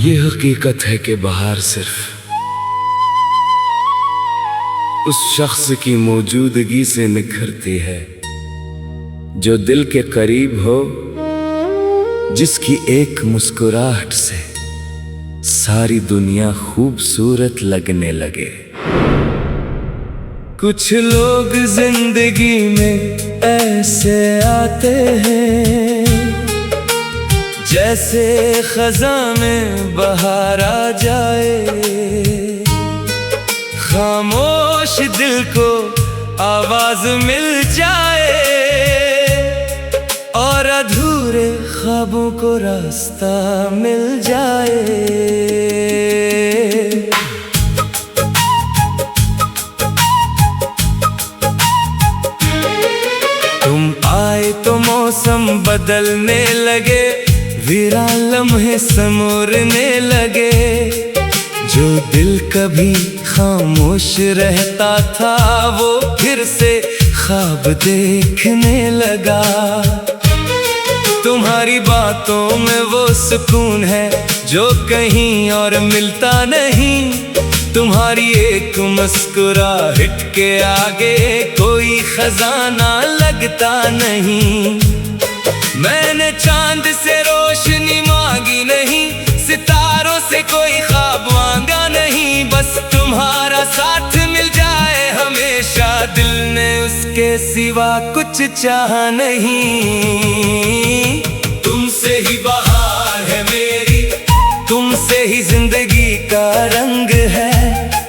ये हकीकत है कि बहार सिर्फ उस शख्स की मौजूदगी से निखरती है जो दिल के करीब हो, जिसकी एक मुस्कुराहट से सारी दुनिया खूबसूरत लगने लगे। कुछ लोग जिंदगी में ऐसे आते हैं जैसे खज़ां में बहार आ जाए, खामोश दिल को आवाज मिल जाए और अधूरे ख्वाबों को रास्ता मिल जाए। तुम आए तो मौसम बदलने लगे, वीरान लम्हे समोरने लगे। जो दिल कभी खामोश रहता था वो फिर से ख्वाब देखने लगा। तुम्हारी बातों में वो सुकून है जो कहीं और मिलता नहीं। तुम्हारी एक मुस्कुराहट के आगे कोई खजाना लगता नहीं। मैंने चांद से रोशनी मांगी नहीं, सितारों से कोई ख्वाब मांगा नहीं। बस तुम्हारा साथ मिल जाए हमेशा, दिल ने उसके सिवा कुछ चाहा नहीं। तुमसे ही बहार है मेरी, तुमसे ही जिंदगी का रंग है।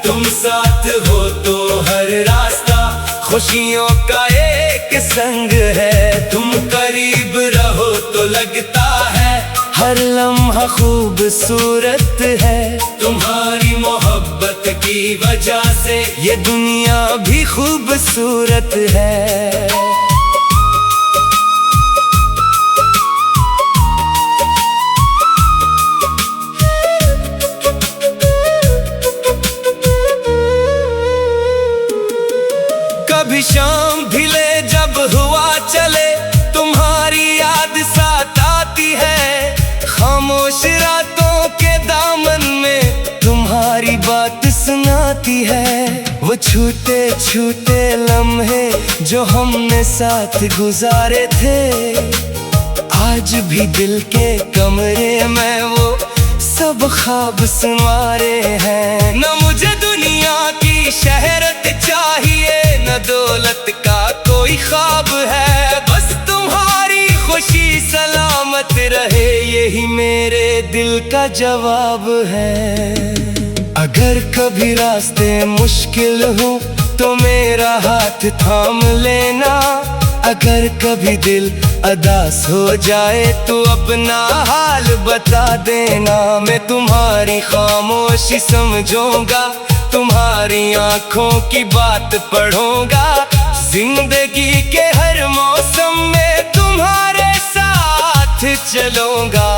तुम साथ हो तो हर रास्ता खुशियों का एक संग है। तुम करीब रहो तो लगता है हर लम्हा खूबसूरत है। तुम्हारी मोहब्बत की वजह से ये दुनिया भी खूबसूरत है। कभी शाम ढिले जब हुआ चले, तुम्हारी याद साथ आती है। खामोश रातों के दामन में तुम्हारी बात सुनाती है। वो छूटे छूटे लम्हे जो हमने साथ गुजारे थे, आज भी दिल के कमरे में वो सब ख्वाब संवारे हैं। न मुझे दुनिया की शहरत चाहिए, न दौलत का कोई ख्वाब है। बस तुम्हारी खुशी सलामत रहे, यही मेरे दिल का जवाब है। अगर कभी रास्ते मुश्किल हो तो मेरा हाथ थाम लेना। अगर कभी दिल अदास हो जाए तो अपना हाल बता देना। मैं तुम्हारी खामोशी समझूंगा, तुम्हारी आंखों की बात पढ़ूंगा। जिंदगी के हर मौसम में तुम्हारे साथ चलूंगा।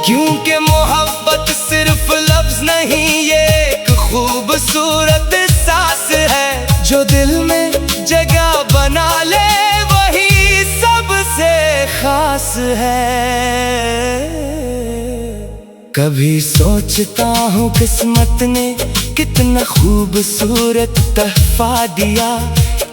क्योंकि मोहब्बत सिर्फ लफ्ज नहीं, ये एक खूबसूरत सांस है। जो दिल में जगह बना ले वही सबसे खास है। कभी सोचता हूँ किस्मत ने कितना खूबसूरत तोहफा दिया।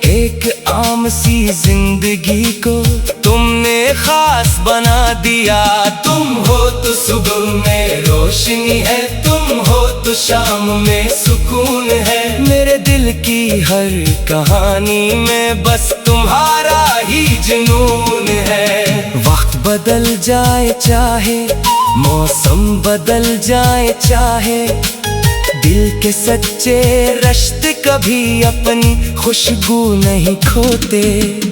एक आम सी जिंदगी को तुमने खास बना दिया। तुम हो तो सुबह में रोशनी है, तुम हो तो शाम में सुकून है। मेरे दिल की हर कहानी में बस तुम्हारा ही जुनून है। वक्त बदल जाए चाहे, मौसम बदल जाए चाहे, दिल के सच्चे रिश्ते कभी अपनी खुशबू नहीं खोते।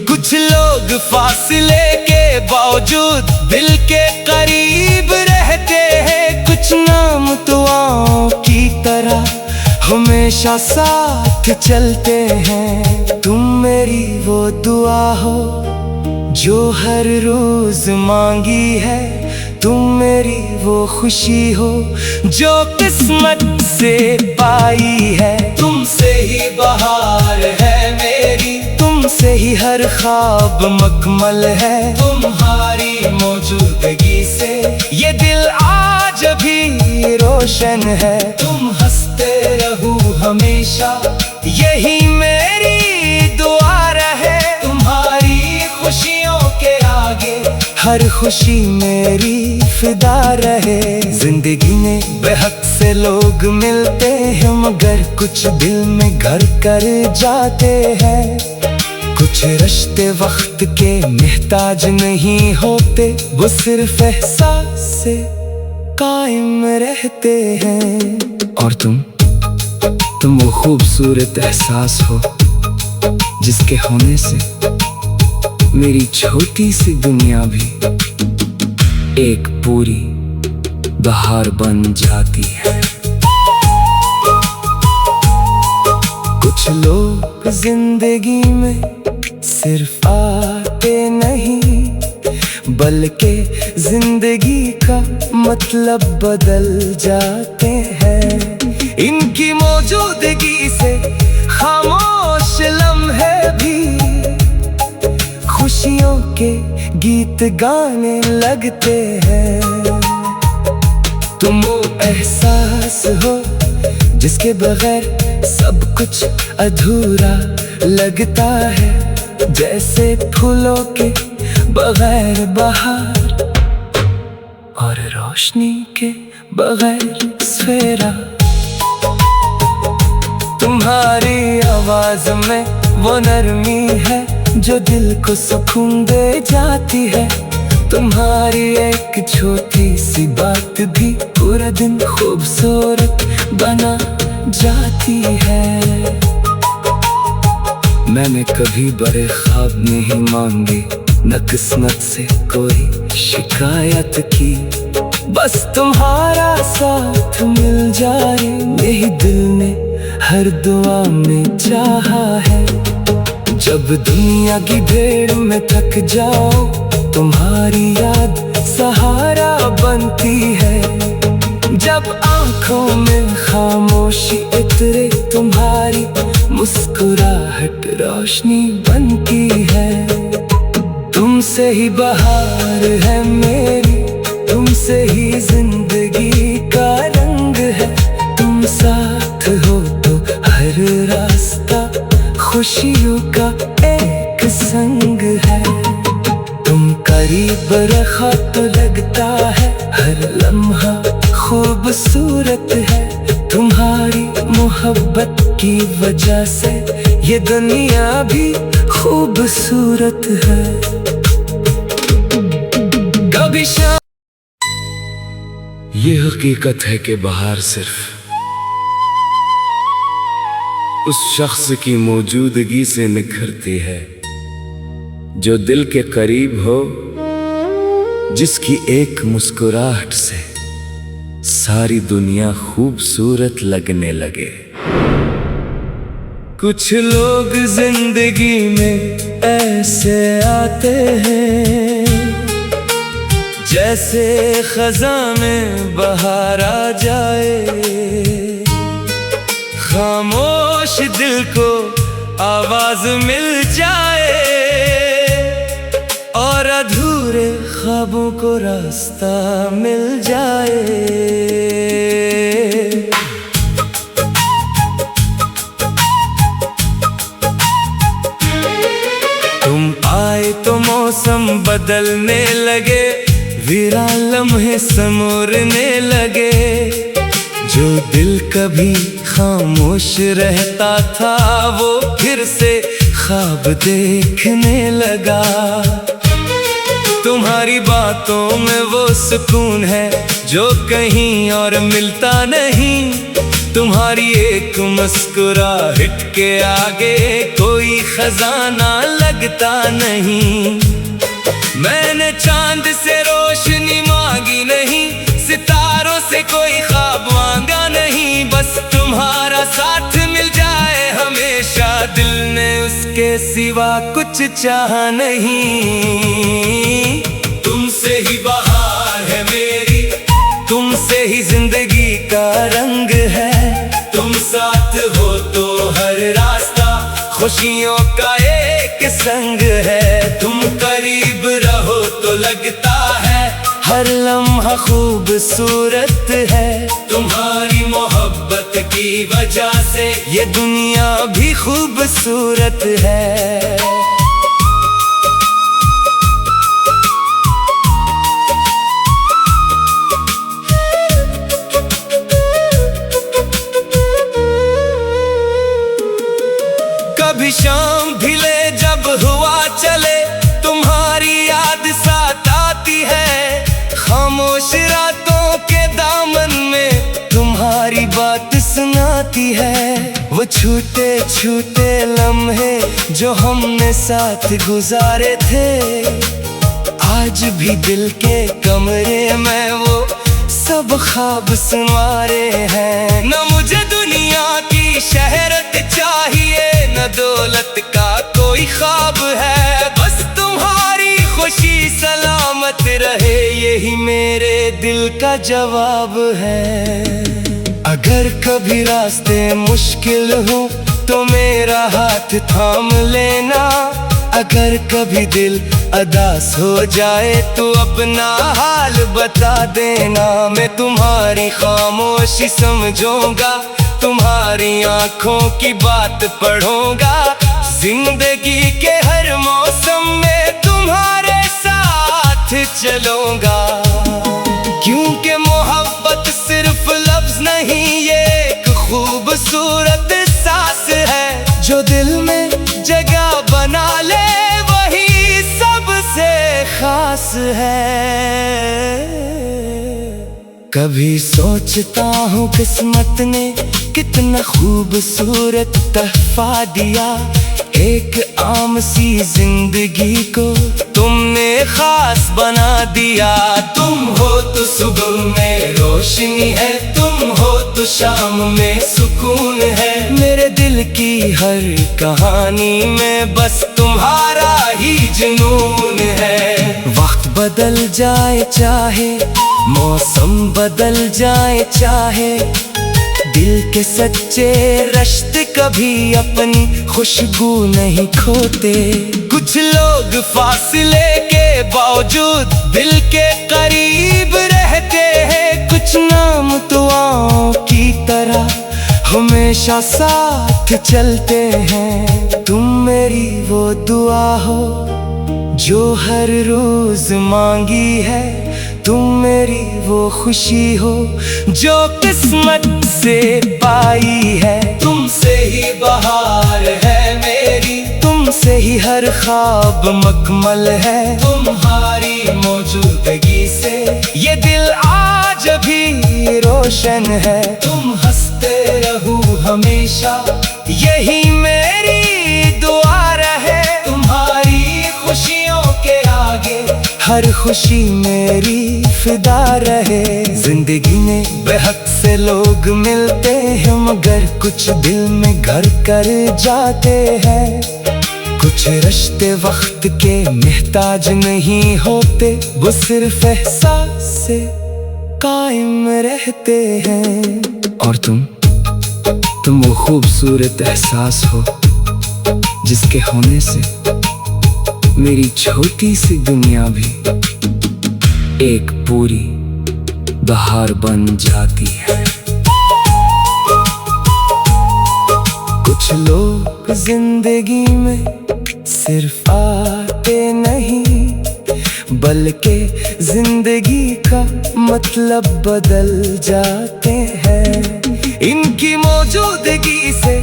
कुछ लोग फासले के बावजूद दिल के करीब रहते हैं। कुछ नाम दुआओं की तरह हमेशा साथ चलते हैं। तुम मेरी वो दुआ हो जो हर रोज मांगी है। तुम मेरी वो खुशी हो जो किस्मत से पाई है। तुमसे ही बहार है मेरी, तुमसे ही हर ख्वाब मकमल है। तुम्हारी मौजूदगी से ये दिल आज आज भी रोशन है। तुम हंसते रहो हमेशा, यही मेरी दुआ रहे। तुम्हारी खुशियों के आगे हर खुशी मेरी फिदा रहे। जिंदगी में बेहद से लोग मिलते हैं, मगर कुछ दिल में घर कर जाते हैं। कुछ रिश्ते वक्त के मोहताज नहीं होते, वो सिर्फ एहसास से कायम रहते हैं। और तुम वो खूबसूरत एहसास हो जिसके होने से मेरी छोटी सी दुनिया भी एक पूरी बहार बन जाती है। कुछ लोग जिंदगी में सिर्फ आते नहीं, बल्कि जिंदगी का मतलब बदल जाते हैं। इनकी मौजूदगी से खामोश लम्हे भी खुशियों के गीत गाने लगते हैं। तुम वो एहसास हो जिसके बगैर सब कुछ अधूरा लगता है, जैसे फूलों के बगैर बहार और रोशनी के बगैर सवेरा। तुम्हारी आवाज में वो नरमी है जो दिल को सुकून दे जाती है। तुम्हारी एक छोटी सी बात भी पूरा दिन खूबसूरत बना जाती है। मैंने कभी बड़े ख्वाब नहीं मांगे, न किस्मत से कोई शिकायत की, बस तुम्हारा साथ मिल जाए यही दिल ने हर दुआ में चाहा है। जब दुनिया की भीड़ में थक जाओ, तुम्हारी याद सहारा बनती है। जब आंखों में खामोशी उतरे, तुम्हारी मुस्कुराहट रोशनी बनती है। तुमसे ही बहार है मेरी, तुमसे ही जिंदगी का रंग है। तुम साथ हो तो हर रास्ता खुशियों का एक संग है। तुम करीब रखा तो लगता है हर लम्हा खूबसूरत है। तुम्हारी मोहब्बत की वजह से ये दुनिया भी खूबसूरत है। कभी ये हकीकत है कि बहार सिर्फ उस शख्स की मौजूदगी से निखरती है जो दिल के करीब हो, जिसकी एक मुस्कुराहट से सारी दुनिया खूबसूरत लगने लगे। कुछ लोग जिंदगी में ऐसे आते हैं जैसे खज़ां में बहार आ जाए। खामोश दिल को आवाज मिल जाए और अधूरे ख्वाबों को रास्ता मिल जाए। तुम आए तो मौसम बदलने लगे, वीरान लम्हे समोरने लगे। जो दिल कभी खामोश रहता था, वो फिर से ख्वाब देखने लगा। तुम्हारी बातों में वो सुकून है जो कहीं और मिलता नहीं। तुम्हारी एक मुस्कुराहट के आगे कोई खजाना लगता नहीं। मैंने चांद से रोशनी मांगी नहीं, सितारों से कोई ख्वाब मांगा नहीं। बस तुम्हारा साथ मिल जाए हमेशा, दिल ने उसके सिवा कुछ चाहा नहीं। तुमसे ही बहार है मेरी, तुमसे ही जिंदगी का रंग है। तुम साथ हो तो हर रास्ता खुशियों का एक संग है। तुम करीब रहो तो लगता है हर लम्हा खूबसूरत है। तुम्हारी मोहब्बत की वजह से ये दुनिया भी खूबसूरत है। कभी शाम ढिले जब हुआ चले, तुम्हारी याद साथ आती है। खामोश रातों के दामन में तुम्हारी बात सुनाती है। वो छूटे छूटे लम्हे जो हमने साथ गुजारे थे, आज भी दिल के कमरे में वो सब ख्वाब संवारे हैं। न मुझे दुनिया की शहरत चाहिए, न दौलत का कोई ख्वाब है। बस तुम्हारी खुशी सलामत रहे, यही मेरे दिल का जवाब है। अगर कभी रास्ते मुश्किल हो तो मेरा हाथ थाम लेना। अगर कभी दिल अदास हो जाए तो अपना हाल बता देना। मैं तुम्हारी खामोशी समझूंगा, तुम्हारी आंखों की बात पढ़ूंगा। जिंदगी के हर मौसम में तुम्हारे साथ चलूंगा। क्योंकि मोहब्बत सिर्फ लफ्ज नहीं, ये एक खूबसूरत सांस है। जो दिल में जगह बना ले वही सबसे खास है। कभी सोचता हूँ किस्मत ने कितना खूबसूरत तोहफा दिया। एक आम सी जिंदगी को तुमने खास बना दिया। तुम हो तो सुबह में रोशनी है, तुम हो तो शाम में सुकून है। मेरे दिल की हर कहानी में बस तुम्हारा ही जुनून है। वक्त बदल जाए चाहे, मौसम बदल जाए चाहे, दिल के सच्चे रिश्ते कभी अपनी खुशबू नहीं खोते। कुछ लोग फासले के बावजूद दिल के करीब रहते हैं। कुछ नाम दुआओं की तरह हमेशा साथ चलते हैं। तुम मेरी वो दुआ हो जो हर रोज मांगी है। तुम मेरी वो खुशी हो जो किस्मत से पाई है। तुमसे ही बहार है मेरी, तुमसे ही हर ख्वाब मकमल है। तुम्हारी मौजूदगी से ये दिल आज भी रोशन है। तुम हंसते रहो हमेशा, यही मेरी दुआ रहे। तुम्हारी खुशियों के आगे हर खुशी मेरी फिदा रहे। जिंदगी में बेहद से लोग मिलते हैं, मगर कुछ दिल में घर कर जाते हैं। कुछ रिश्ते वक्त के मोहताज नहीं होते, वो सिर्फ एहसास से कायम रहते हैं। और तुम वो खूबसूरत एहसास हो जिसके होने से मेरी छोटी सी दुनिया भी एक पूरी बहार बन जाती है। कुछ लोग जिंदगी में सिर्फ आते नहीं, बल्कि जिंदगी का मतलब बदल जाते हैं। इनकी मौजूदगी से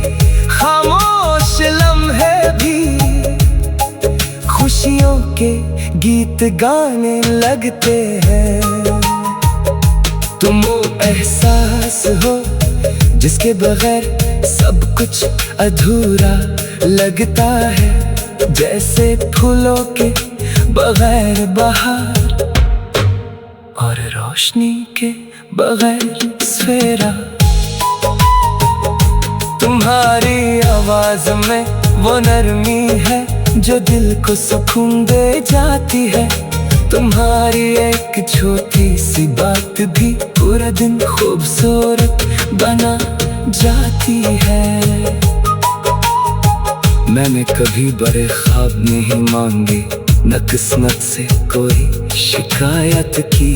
खामोश लम्हे भी खुशियों के गीत गाने लगते हैं। तुम वो एहसास हो जिसके बगैर सब कुछ अधूरा लगता है। जैसे फूलों के बगैर बहार और रोशनी के बगैर सवेरा। तुम्हारी आवाज में वो नरमी है जो दिल को सुकून दे जाती है। तुम्हारी एक छोटी सी बात भी पूरा दिन खूबसूरत बना जाती है। मैंने कभी बड़े ख्वाब नहीं मांगे, न किस्मत से कोई शिकायत की,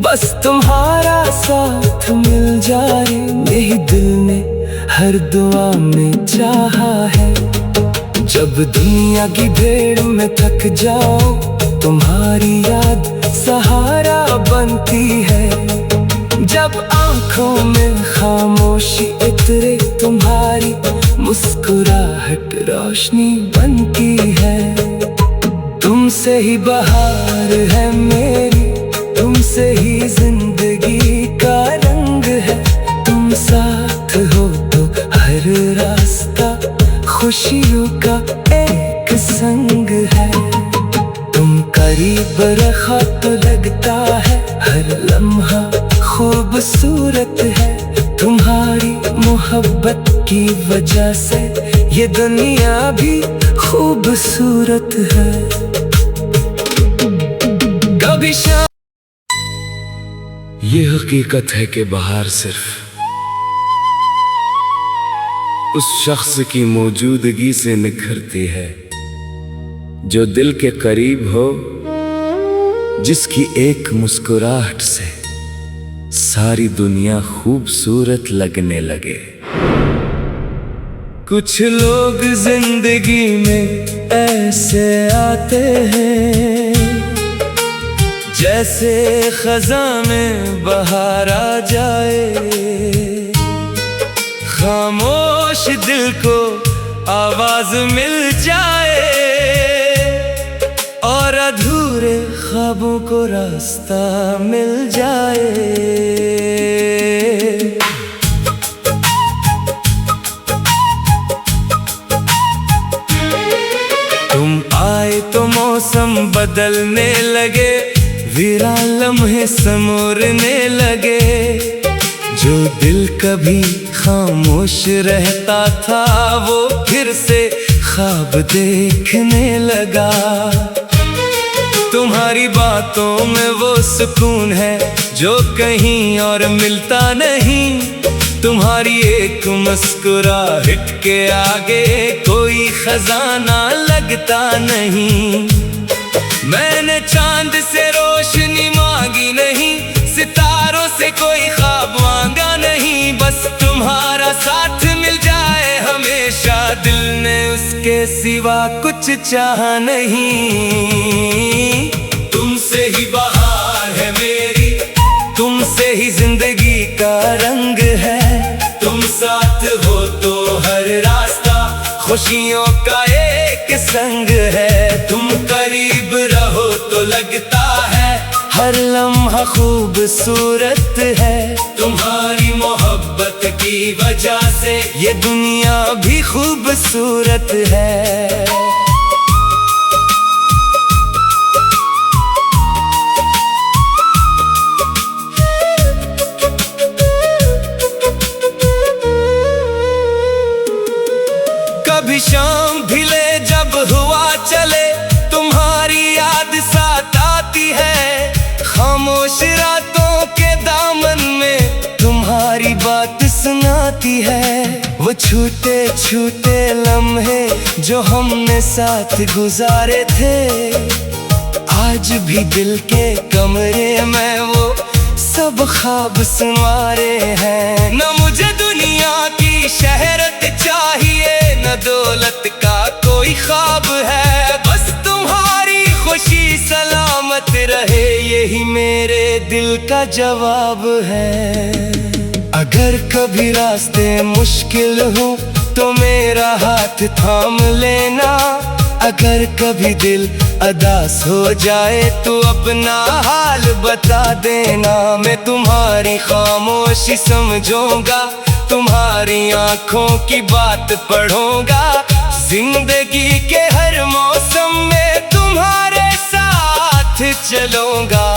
बस तुम्हारा साथ मिल जाए यही दिल ने हर दुआ में चाहा है। जब दुनिया की भीड़ में थक जाओ तुम्हारी याद सहारा बनती है। जब आंखों में खामोशी उतरे तुम्हारी मुस्कुराहट रोशनी बनती है। तुमसे ही बहार है मेरी, तुमसे ही जिंदगी का रंग है। तुम साथ हो तो हर रास्ता खुशियों का एक संग है। तुम करीब रखा तो लगता है हर लम्हा खूबसूरत है। तुम्हारी मोहब्बत की वजह से ये दुनिया भी खूबसूरत है। कभी शाम ये हकीकत है कि बहार सिर्फ उस शख्स की मौजूदगी से निखरती है जो दिल के करीब हो, जिसकी एक मुस्कुराहट से सारी दुनिया खूबसूरत लगने लगे। कुछ लोग जिंदगी में ऐसे आते हैं जैसे खज़ां में बहार आ जाए। खामोश दिल को आवाज मिल जाए और अधूरे ख्वाबों को रास्ता मिल जाए। तुम आए तो मौसम बदलने लगे, वीरान लम्हे समोरने लगे। जो दिल कभी खामोश रहता था वो फिर से ख्वाब देखने लगा। तुम्हारी बातों में वो सुकून है जो कहीं और मिलता नहीं। तुम्हारी एक मुस्कुराहट के आगे कोई खजाना लगता नहीं। मैंने चांद से रोशनी मांगी नहीं, सितारों से कोई ख्वाब मांगा नहीं। बस तुम्हारा साथ मिल जाए हमेशा, दिल ने उसके सिवा कुछ चाहा नहीं। तुमसे ही बहार है मेरी, तुमसे ही जिंदगी का रंग है। तुम साथ हो तो हर रास्ता खुशियों का एक संग है। तुम करीब रहो तो लगता है हर लम्हा खूबसूरत है। तुम्हारी मोहब्बत की वजह से ये दुनिया भी खूबसूरत है। कभी शाम ढिले जब हुआ चले तुम्हारी याद साथ आती है। खामोश रातों के दामन में तुम्हारी बात सुनाती है। वो छूटे छूटे लम्हे जो हमने साथ गुजारे थे, आज भी दिल के कमरे में वो सब ख्वाब संवारे हैं। न मुझे दुनिया की शहरत चाहिए, न दौलत का कोई ख्वाब है। बस तुम्हारी खुशी सलामत रहे यही मेरे दिल का जवाब है। अगर कभी रास्ते मुश्किल हो तो मेरा हाथ थाम लेना। अगर कभी दिल अदास हो जाए तो अपना हाल बता देना। मैं तुम्हारी खामोशी समझूंगा, तुम्हारी आंखों की बात पढ़ूंगा। जिंदगी के हर मौसम में तुम्हारे साथ चलूंगा।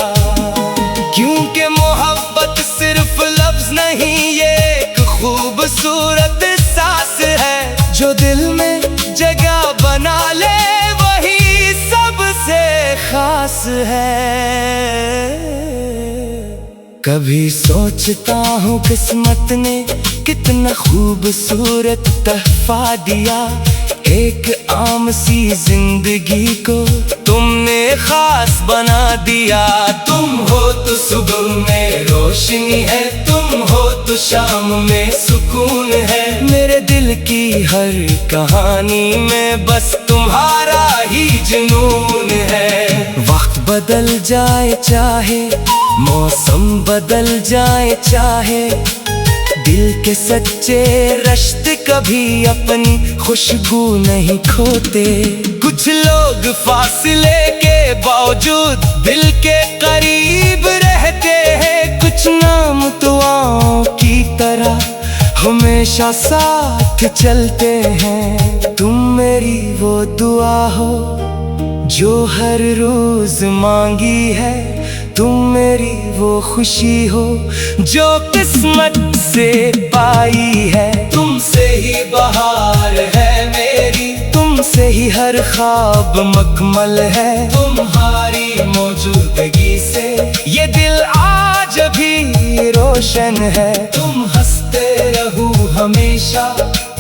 क्योंकि मोहब्बत सिर्फ लफ्ज नहीं, ये एक खूबसूरत सांस है। जो दिल में जगह बना ले वही सबसे खास है। कभी सोचता हूँ किस्मत ने कितना खूबसूरत तोहफा दिया। एक आम सी जिंदगी को तुमने खास बना दिया। तुम हो तो सुबह में रोशनी है, तुम हो तो शाम में सुकून है। मेरे दिल की हर कहानी में बस तुम्हारा ही जुनून है। वक्त बदल जाए चाहे, मौसम बदल जाए चाहे, दिल के सच्चे रिश्ते कभी अपनी खुशबू नहीं खोते। कुछ लोग फासले के बावजूद दिल के करीब रहते हैं। कुछ नाम दुआओं की तरह हमेशा साथ चलते हैं। तुम मेरी वो दुआ हो जो हर रोज मांगी है, तुम मेरी वो खुशी हो जो किस्मत से पाई है। तुमसे ही बहार है मेरी, तुमसे ही हर ख्वाब मकमल है। तुम्हारी मौजूदगी से ये दिल आज भी रोशन है। तुम हंसते रहो हमेशा,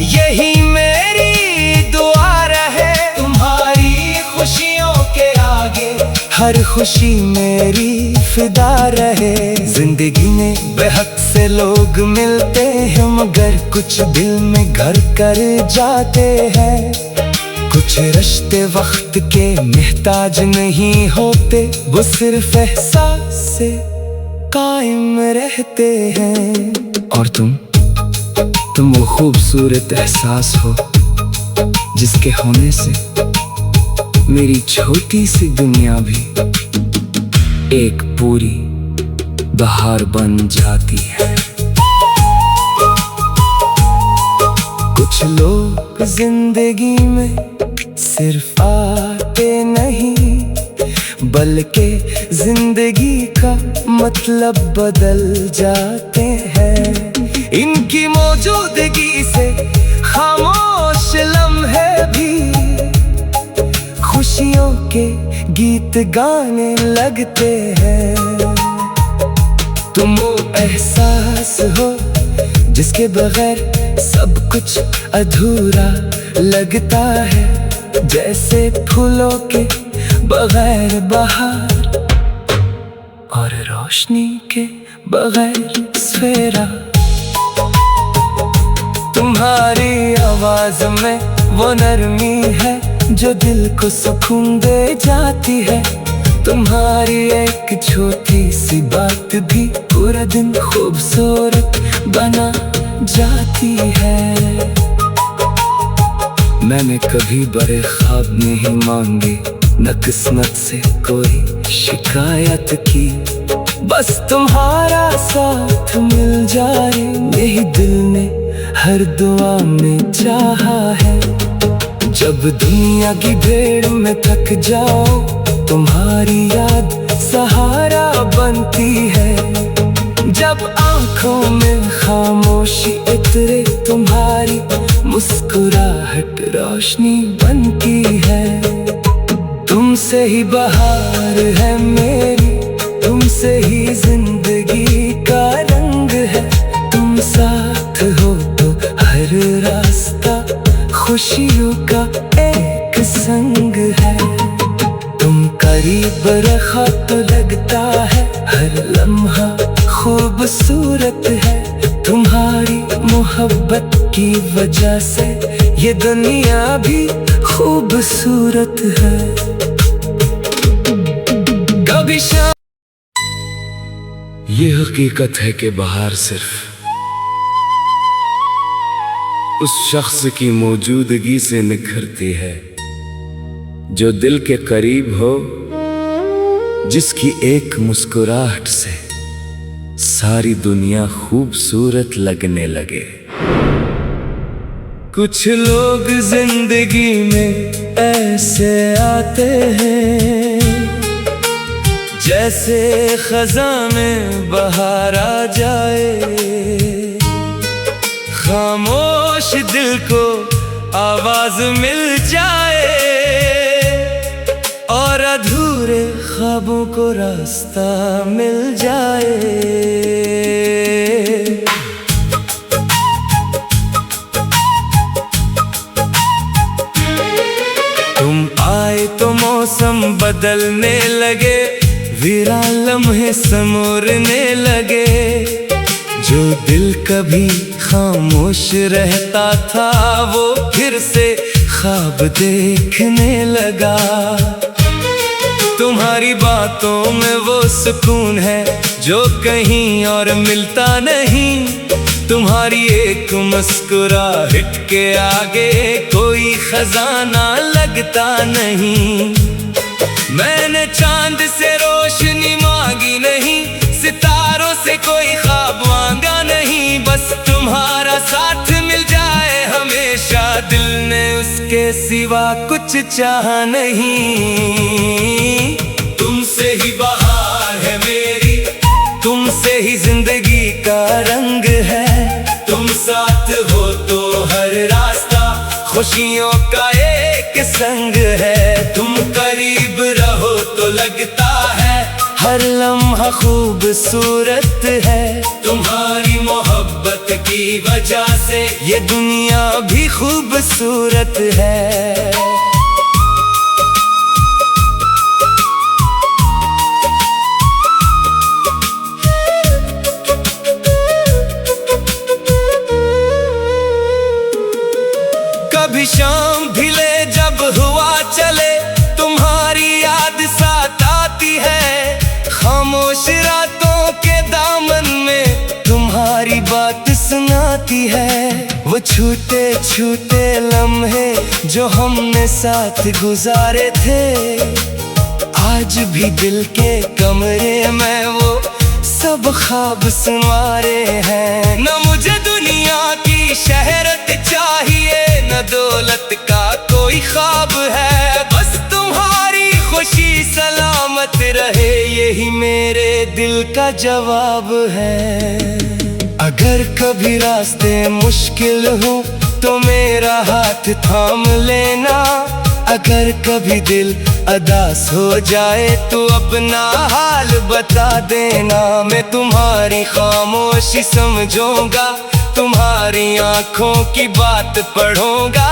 यही मेरी दुआ रहे। तुम्हारी खुशियों के आगे हर खुशी मेरी फिदा रहे। जिंदगी में बेहद से लोग मिलते हैं, मगर कुछ दिल में घर कर जाते हैं। कुछ रिश्ते वक्त के मोहताज नहीं होते, वो सिर्फ एहसास से कायम रहते हैं। और तुम वो खूबसूरत एहसास हो जिसके होने से मेरी छोटी सी दुनिया भी एक पूरी बहार बन जाती है। कुछ लोग जिंदगी में सिर्फ आते नहीं, बल्कि जिंदगी का मतलब बदल जाते हैं। इनकी मौजूदगी से खामोश लम्हे भी खुशियों के गीत गाने लगते हैं। तुम वो एहसास हो जिसके बगैर सब कुछ अधूरा लगता है, जैसे फूलों के बगैर बहार और रोशनी के बगैर सवेरा। तुम्हारी आवाज में वो नरमी है जो दिल को सुकून दे जाती है। तुम्हारी एक छोटी सी बात भी पूरा दिन खूबसूरत बना जाती है। मैंने कभी बड़े ख्वाब नहीं मांगे, न किस्मत से कोई शिकायत की, बस तुम्हारा साथ मिल जाए यही दिल ने हर दुआ में चाहा है। जब दुनिया की भीड़ में थक जाओ, तुम्हारी याद सहारा बनती है। जब आंखों में खामोशी उतरे, तुम्हारी मुस्कुराहट रोशनी बनती है। तुमसे ही बहार है मेरी, तुमसे ही जिंदगी का रंग है। तुम साथ हो तो हर रास्ता खुशियों का एक संग है। तुम करीब रखा तो लगता है हर लम्हा खूबसूरत है। तुम्हारी मोहब्बत की वजह से ये दुनिया भी खूबसूरत है। कभी शाम ये हकीकत है कि बहार सिर्फ उस शख्स की मौजूदगी से निखरती है जो दिल के करीब हो, जिसकी एक मुस्कुराहट से सारी दुनिया खूबसूरत लगने लगे। कुछ लोग जिंदगी में ऐसे आते हैं जैसे खज़ां में बहार आ जाए। खामोश दिल को आवाज मिल जाए और अधूरे ख्वाबों को रास्ता मिल जाए। बदलने लगे, वीरान लम्हे समोरने लगे। जो दिल कभी खामोश रहता था वो फिर से ख्वाब देखने लगा। तुम्हारी बातों में वो सुकून है जो कहीं और मिलता नहीं। तुम्हारी एक मुस्कुराहट के आगे कोई खजाना लगता नहीं। मैंने चांद से रोशनी मांगी नहीं, सितारों से कोई ख्वाब मांगा नहीं। बस तुम्हारा साथ मिल जाए हमेशा, दिल ने उसके सिवा कुछ चाहा नहीं। तुमसे ही बहार है मेरी, तुमसे ही जिंदगी का रंग है। तुम साथ हो तो हर रास्ता खुशियों का एक संग है। तुम करीब रहो तो लगता है हर लम्हा खूबसूरत है। तुम्हारी मोहब्बत की वजह से ये दुनिया भी खूबसूरत है। कभी शाम ढिले जब हुआ चले, तुम्हारी याद साथ आती है। खामोश रातों के दामन में तुम्हारी बात सुनाती है। वो छूटे छूटे लम्हे जो हमने साथ गुजारे थे, आज भी दिल के कमरे में वो सब ख्वाब संवारे हैं। न मुझे दुनिया की शहरत चाहिए, न दौलत का कोई ख्वाब है। बस तुम्हारी खुशी सलामत रहे, यही मेरे दिल का जवाब है। अगर कभी रास्ते मुश्किल हो तो मेरा हाथ थाम लेना। अगर कभी दिल अदास हो जाए तो अपना हाल बता देना। मैं तुम्हारी खामोशी समझूंगा, तुम्हारी आंखों की बात पढ़ूंगा।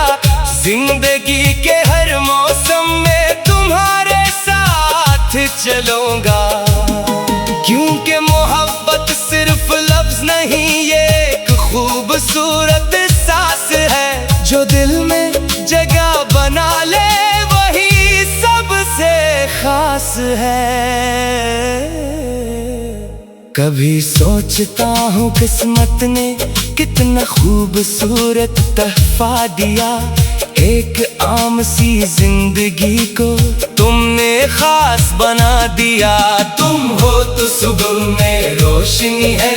जिंदगी के हर मौसम में तुम्हारे साथ चलूंगा। क्योंकि मोहब्बत सिर्फ लफ्ज नहीं, ये एक खूबसूरत सांस है। जो दिल में जगह बना ले वही सबसे खास है। कभी सोचता हूँ किस्मत ने कितना खूबसूरत तोहफा दिया। एक आम सी जिंदगी को तुमने खास बना दिया। तुम हो तो सुबह में रोशनी है।